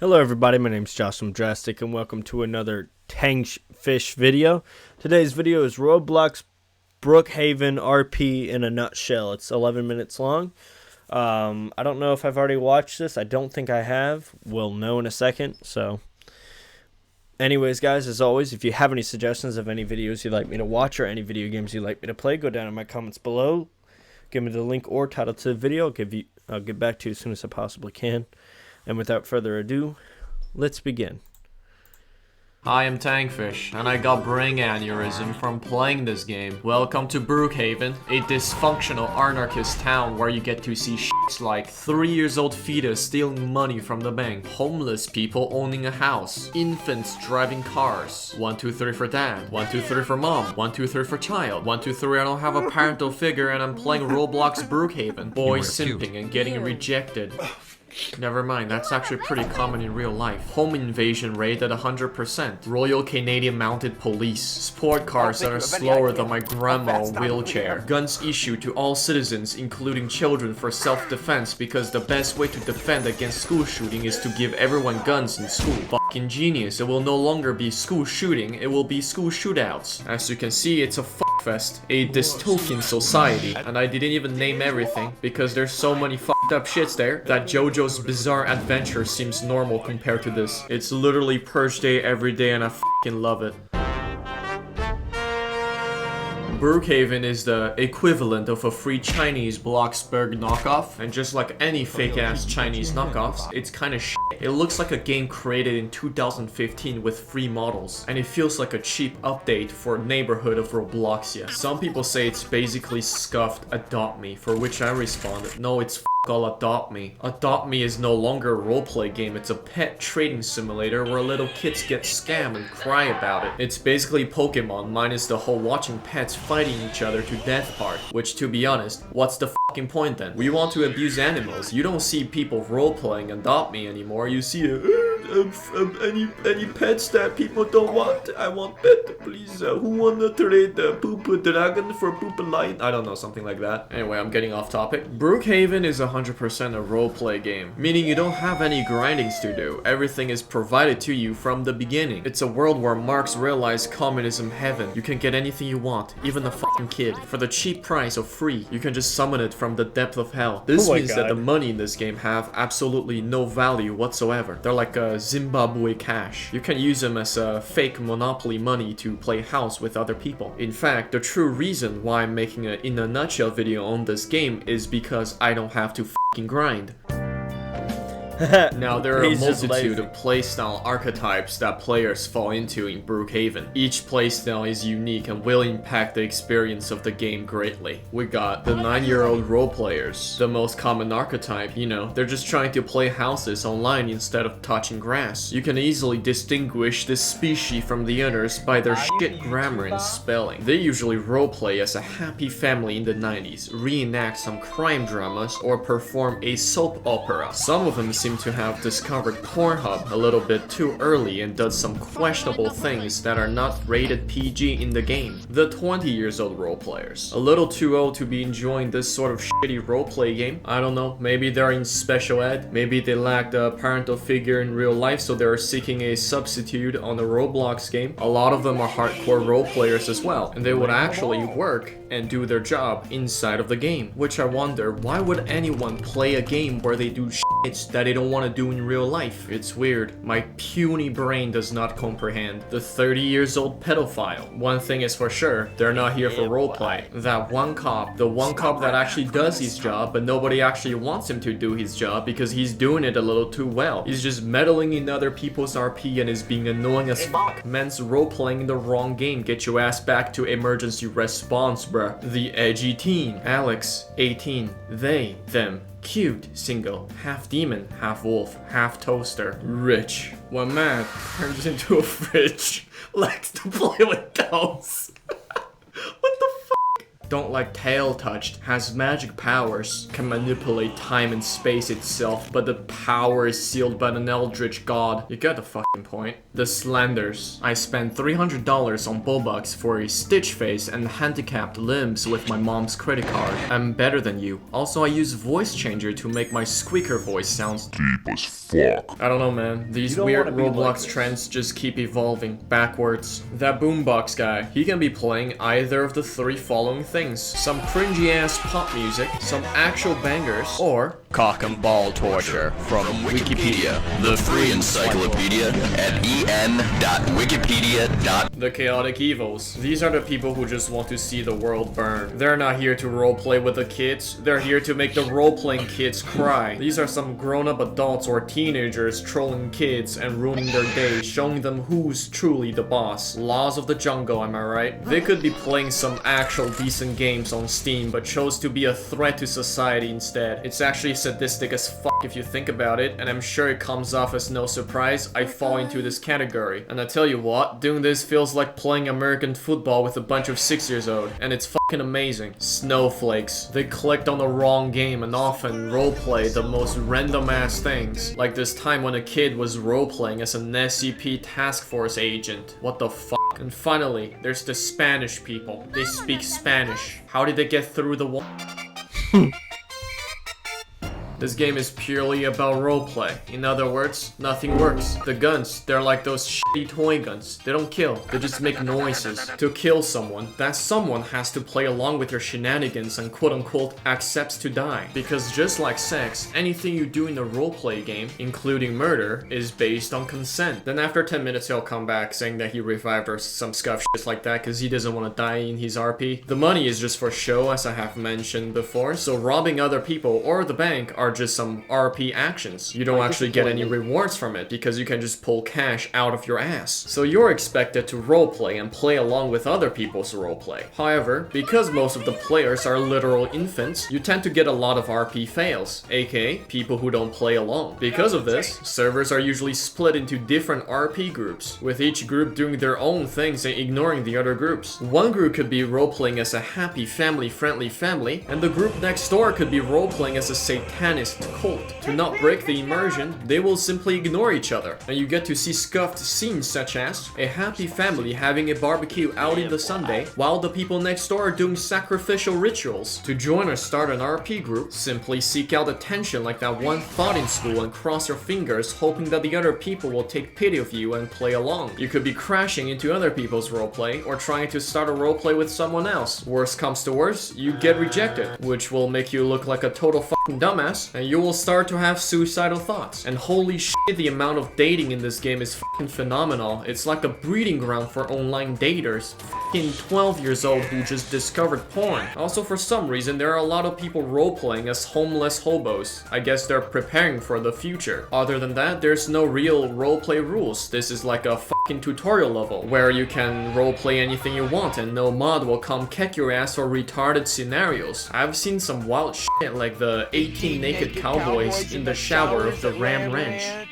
Hello everybody, my name is Josh from Drastic and welcome to another Fish video. Today's video is Roblox Brookhaven RP in a nutshell. It's 11 minutes long. I don't know if I've already watched this. I don't think I have. We'll know in a second. So anyways guys, as always, if you have any suggestions of any videos you'd like me to watch or any video games you'd like me to play, go down in my comments below. Give me the link or title to the video. I'll get back to you as soon as I possibly can. And without further ado, let's begin. Hi, I'm Tankfish, and I got brain aneurysm from playing this game. Welcome to Brookhaven, a dysfunctional anarchist town where you get to see shit like 3-year-old fetus stealing money from the bank, homeless people owning a house, infants driving cars, 1 2 3 for dad, 1 2 3 for mom, 1 2 3 for child, 1 2 3 I don't have a parental figure and I'm playing Roblox Brookhaven, boys simping and getting rejected. Never mind, that's actually pretty common in real life. Home invasion rate at 100%. Royal Canadian Mounted Police. Sport cars that are slower than my grandma wheelchair. Guns issued to all citizens, including children, for self-defense because the best way to defend against school shooting is to give everyone guns in school. Fucking genius. It will no longer be school shooting, it will be school shootouts. As you can see, it's a fuckfest. A dystopian society. And I didn't even name everything because there's so many fucked up shits there that JoJo's Bizarre Adventure seems normal compared to this. It's literally Purge Day every day and I fucking love it. Brookhaven is the equivalent of a free Chinese Bloxburg knockoff, and just like any fake-ass Chinese knockoffs, it's kinda shit. It looks like a game created in 2015 with free models, and it feels like a cheap update for neighborhood of Robloxia. Some people say it's basically scuffed Adopt Me, for which I responded, no, it's all Adopt Me. Adopt Me is no longer a roleplay game, it's a pet trading simulator where little kids get scammed and cry about it. It's basically Pokemon minus the whole watching pets fighting each other to death part, which to be honest, what's the fucking point then? We want to abuse animals. You don't see people roleplaying Adopt Me anymore, you see any pets that people don't want. I want pet, please. Who wanna trade the poop dragon for poop lion? I don't know, something like that. Anyway, I'm getting off topic. Brookhaven is 100% a roleplay game, meaning you don't have any grindings to do. Everything is provided to you from the beginning. It's a world where Marx realized communism heaven. You can get anything you want, even a fucking kid, for the cheap price of free. You can just summon it from the depth of hell. This means that the money in this game have absolutely no value whatsoever. They're like Zimbabwe cash. You can use them as fake monopoly money to play house with other people. In fact, the true reason why I'm making a in a nutshell video on this game is because I don't have to fucking grind. Now, there are a multitude of playstyle archetypes that players fall into in Brookhaven. Each playstyle is unique and will impact the experience of the game greatly. We got the 9-year-old role players, the most common archetype, you know, they're just trying to play houses online instead of touching grass. You can easily distinguish this species from the others by their shit grammar and spelling. They usually roleplay as a happy family in the 90s, reenact some crime dramas, or perform a soap opera. Some of them seem to have discovered Pornhub a little bit too early and does some questionable things that are not rated PG in the game. The 20-year-old role players, a little too old to be enjoying this sort of shitty roleplay game. I don't know, maybe they're in special ed, maybe they lacked a parental figure in real life so they're seeking a substitute on a Roblox game. A lot of them are hardcore role players as well, and they would actually work and do their job inside of the game. Which I wonder, why would anyone play a game where they do shit that they don't want to do in real life? It's weird. My puny brain does not comprehend. The 30-year-old pedophile. One thing is for sure, they're not here for roleplay. That one cop, the one cop that actually does his job, but nobody actually wants him to do his job because he's doing it a little too well. He's just meddling in other people's RP and is being annoying as fuck. Man's roleplaying in the wrong game. Get your ass back to emergency response, bruh. The edgy teen. Alex, 18. They, them. Cute, single, half demon, half wolf, half toaster. Rich. One man turns into a fridge. Likes to play with dolls. What the fuck? Don't like tail touched. Has magic powers. Can manipulate time and space itself, but the power is sealed by an eldritch god. You gotta fuck point. The Slanders. I spent $300 on Robux for a stitch face and handicapped limbs with my mom's credit card. I'm better than you. Also, I use voice changer to make my squeaker voice sounds deep as fuck. I don't know, man. These weird Roblox trends just keep evolving backwards. That boombox guy, he can be playing either of the three following things. Some cringy ass pop music, some actual bangers, or cock and ball torture from Wikipedia, the free encyclopedia at en.wikipedia.com. the chaotic evils. These are the people who just want to see the world burn. They're not here to roleplay with the kids, they're here to make the role-playing kids cry. These are some grown-up adults or teenagers trolling kids and ruining their day, showing them who's truly the boss. Laws of the jungle, am I right? They could be playing some actual decent games on Steam, but chose to be a threat to society instead. It's actually sadistic as fuck if you think about it, and I'm sure it comes off as no surprise I fall into this category. And I tell you what, doing this feels like playing American football with a bunch of 6-years-old, and it's fucking amazing. Snowflakes. They clicked on the wrong game and often roleplay the most random ass things. Like this time when a kid was roleplaying as an SCP task force agent. What the fuck? And finally, there's the Spanish people. They speak Spanish. How did they get through the wall? This game is purely about roleplay. In other words, nothing works. The guns, they're like those shitty toy guns. They don't kill, they just make noises. To kill someone, that someone has to play along with your shenanigans and quote-unquote accepts to die. Because just like sex, anything you do in a roleplay game, including murder, is based on consent. Then after 10 minutes he'll come back saying that he revived or some scuff shit like that because he doesn't want to die in his RP. The money is just for show, as I have mentioned before, so robbing other people or the bank are just some RP actions. You don't actually get any rewards from it because you can just pull cash out of your ass. So you're expected to roleplay and play along with other people's roleplay. However, because most of the players are literal infants, you tend to get a lot of RP fails, aka people who don't play along. Because of this, servers are usually split into different RP groups, with each group doing their own things and ignoring the other groups. One group could be roleplaying as a happy family-friendly family, and the group next door could be roleplaying as a satanist cult. To not break the immersion, they will simply ignore each other, and you get to see scuffed scenes such as a happy family having a barbecue out in the Sunday, while the people next door are doing sacrificial rituals. To join or start an RP group, simply seek out attention like that one thought in school and cross your fingers hoping that the other people will take pity of you and play along. You could be crashing into other people's roleplay or trying to start a roleplay with someone else. Worst comes to worst, you get rejected, which will make you look like a total fucking dumbass, and you will start to have suicidal thoughts. And holy shit, the amount of dating in this game is fucking phenomenal. It's like a breeding ground for online daters. Fucking 12 years old who just discovered porn. Also, for some reason, there are a lot of people roleplaying as homeless hobos. I guess they're preparing for the future. Other than that, there's no real roleplay rules. This is like a fucking tutorial level where you can roleplay anything you want and no mod will come kick your ass for retarded scenarios. I've seen some wild shit like the 18 naked cowboys in the shower of the Ram Ranch.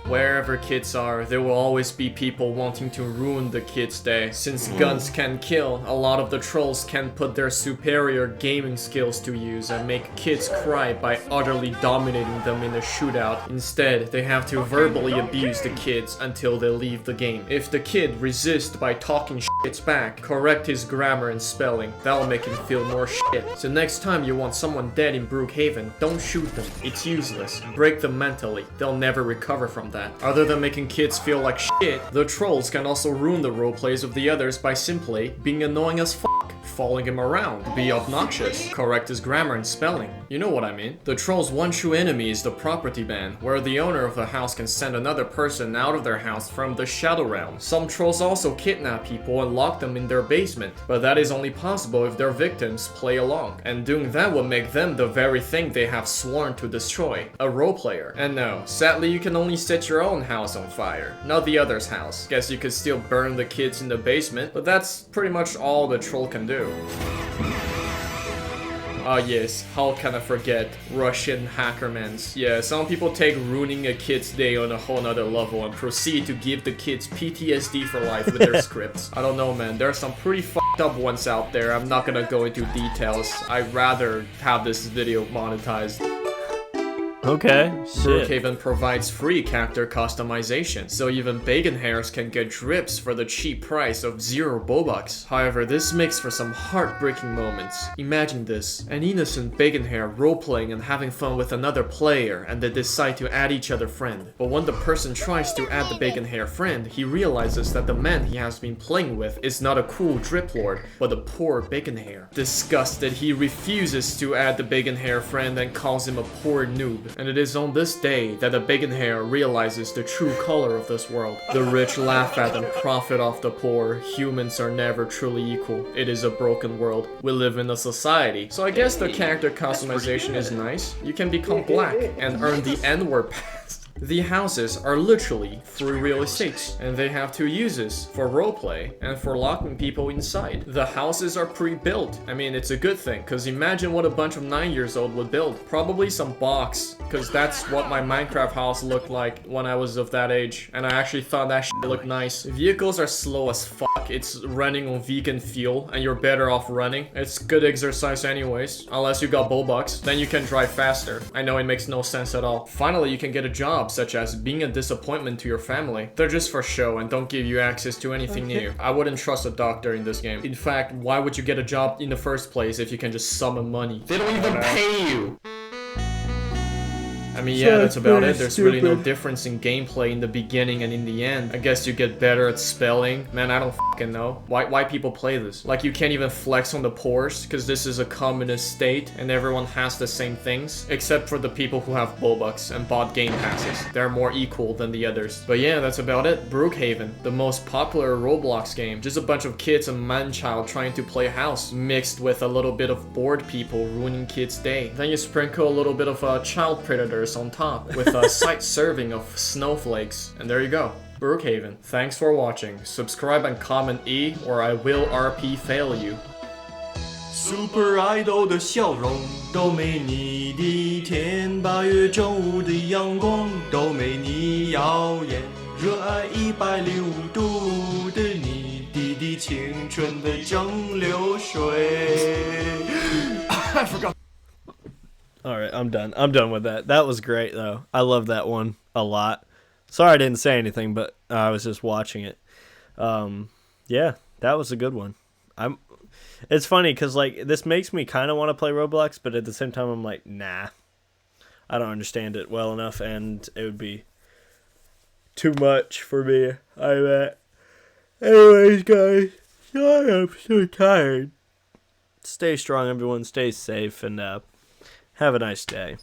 Wherever kids are, there will always be people wanting to ruin the kids' day. Since guns can kill, a lot of the trolls can put their superior gaming skills to use and make kids cry by utterly dominating them in a shootout. Instead, they have to verbally abuse the kids until they leave the game. If the kid resists by talking shit back, correct his grammar and spelling. That'll make him feel more shit. So next time you want someone dead in Brookhaven, don't shoot them. It's useless. Break them mentally. They'll never recover from that. Other than making kids feel like shit, the trolls can also ruin the roleplays of the others by simply being annoying as fuck, following him around, be obnoxious, correct his grammar and spelling. You know what I mean. The troll's one true enemy is the property ban, where the owner of the house can send another person out of their house from the shadow realm. Some trolls also kidnap people and lock them in their basement, but that is only possible if their victims play along, and doing that will make them the very thing they have sworn to destroy, a roleplayer. And no, sadly you can only set your own house on fire, not the other's house. Guess you could still burn the kids in the basement, but that's pretty much all the troll can do. Ah yes, how can I forget Russian hackermans? Yeah, some people take ruining a kid's day on a whole nother level and proceed to give the kids PTSD for life with their scripts. I don't know, man, there are some pretty fucked up ones out there. I'm not gonna go into details. I'd rather have this video monetized. Okay, shit. Brookhaven provides free character customization, so even bacon hairs can get drips for the cheap price of 0 Robux. However, this makes for some heartbreaking moments. Imagine this, an innocent bacon hair roleplaying and having fun with another player, and they decide to add each other friend. But when the person tries to add the bacon hair friend, he realizes that the man he has been playing with is not a cool drip lord, but a poor bacon hair. Disgusted, he refuses to add the bacon hair friend and calls him a poor noob. And it is on this day that the bacon hair realizes the true color of this world. The rich laugh at and profit off the poor. Humans are never truly equal. It is a broken world. We live in a society. So I guess the character customization is nice. You can become black and earn the N-word pass. The houses are literally free real estates, and they have 2 uses, for roleplay and for locking people inside. The houses are pre-built. I mean, it's a good thing, cause imagine what a bunch of 9-year-olds would build. Probably some box, cause that's what my Minecraft house looked like when I was of that age, and I actually thought that shit looked nice. Vehicles are slow as fuck. It's running on vegan fuel, and you're better off running. It's good exercise anyways, unless you got Robux, then you can drive faster. I know it makes no sense at all. Finally, you can get a job, such as being a disappointment to your family. They're just for show and don't give you access to anything new. I wouldn't trust a doctor in this game. In fact, why would you get a job in the first place if you can just summon money? They don't even pay you. I mean, yeah, that's about it. There's really no difference in gameplay in the beginning and in the end. I guess you get better at spelling. Man, I don't fucking know. Why people play this? Like, you can't even flex on the poors, because this is a communist state, and everyone has the same things, except for the people who have Robux and bought game passes. They're more equal than the others. But yeah, that's about it. Brookhaven, the most popular Roblox game. Just a bunch of kids and man-child trying to play house, mixed with a little bit of bored people ruining kids' day. Then you sprinkle a little bit of child predators on top with a side serving of snowflakes, and there you go. Brookhaven. Thanks for watching. Subscribe and comment E or I will RP fail you. Super Idol 的笑容都没你的甜，8月正午的阳光都没你耀眼，热爱165度的你，滴滴青春的蒸馏水。I forgot. All right, I'm done. I'm done with that. That was great, though. I love that one a lot. Sorry I didn't say anything, but I was just watching it. Yeah, that was a good one. It's funny because like this makes me kind of want to play Roblox, but at the same time I'm like, nah, I don't understand it well enough, and it would be too much for me. I bet. Anyways, guys, sorry I'm so tired. Stay strong, everyone. Stay safe, and have a nice day.